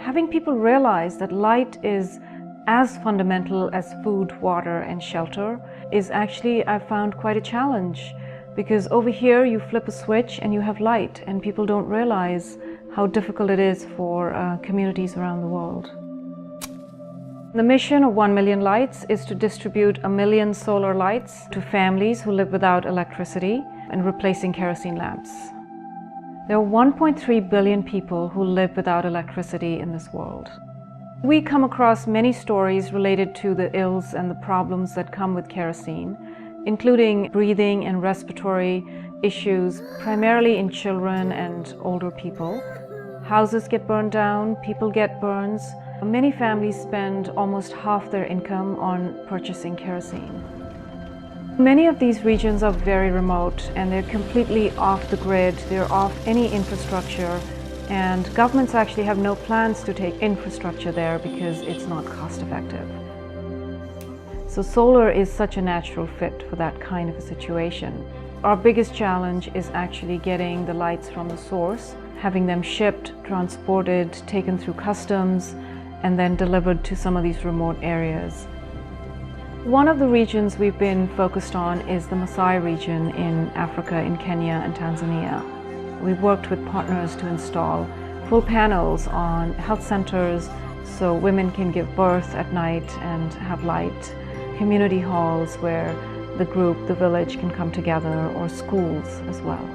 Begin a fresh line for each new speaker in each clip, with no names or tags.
Having people realize that light is as fundamental as food, water, and shelter is actually, I've found, quite a challenge. Because over here you flip a switch and you have light, and people don't realize how difficult it is for communities around the world. The mission of 1 Million Lights is to distribute 1 million solar lights to families who live without electricity and replacing kerosene lamps. There are 1.3 billion people who live without electricity in this world. We come across many stories related to the ills and the problems that come with kerosene, including breathing and respiratory issues, primarily in children and older people. Houses get burned down, people get burns. Many families spend almost half their income on purchasing kerosene. Many of these regions are very remote and they're completely off the grid, they're off any infrastructure, and governments actually have no plans to take infrastructure there because it's not cost effective. So solar is such a natural fit for that kind of a situation. Our biggest challenge is actually getting the lights from the source, having them shipped, transported, taken through customs, and then delivered to some of these remote areas. One of the regions we've been focused on is the Maasai region in Africa, in Kenya and Tanzania. We've worked with partners to install full panels on health centers so women can give birth at night and have light, community halls where the group, the village can come together, or schools as well.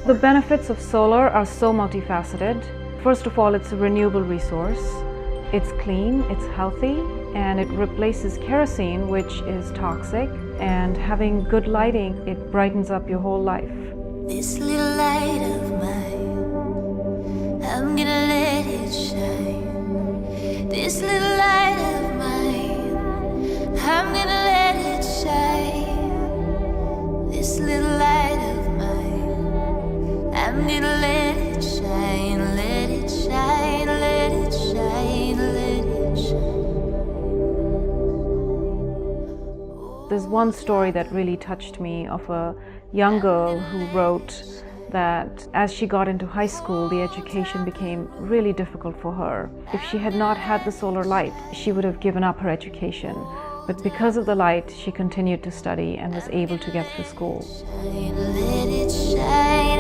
The benefits of solar are so multifaceted. First of all, it's a renewable resource. It's clean, it's healthy, and it replaces kerosene, which is toxic. And having good lighting, it brightens up your whole life.
This little light of mine, I'm gonna let it shine. This little light of mine, I'm gonna let it shine. This little light of mine, I'm gonna let it shine, let it shine, let it shine, let it shine.
There's one story that really touched me of a young girl who wrote that as she got into high school, the education became really difficult for her. If she had not had the solar light, she would have given up her education. But because of the light, she continued to study and was able to get through school.
Let it shine.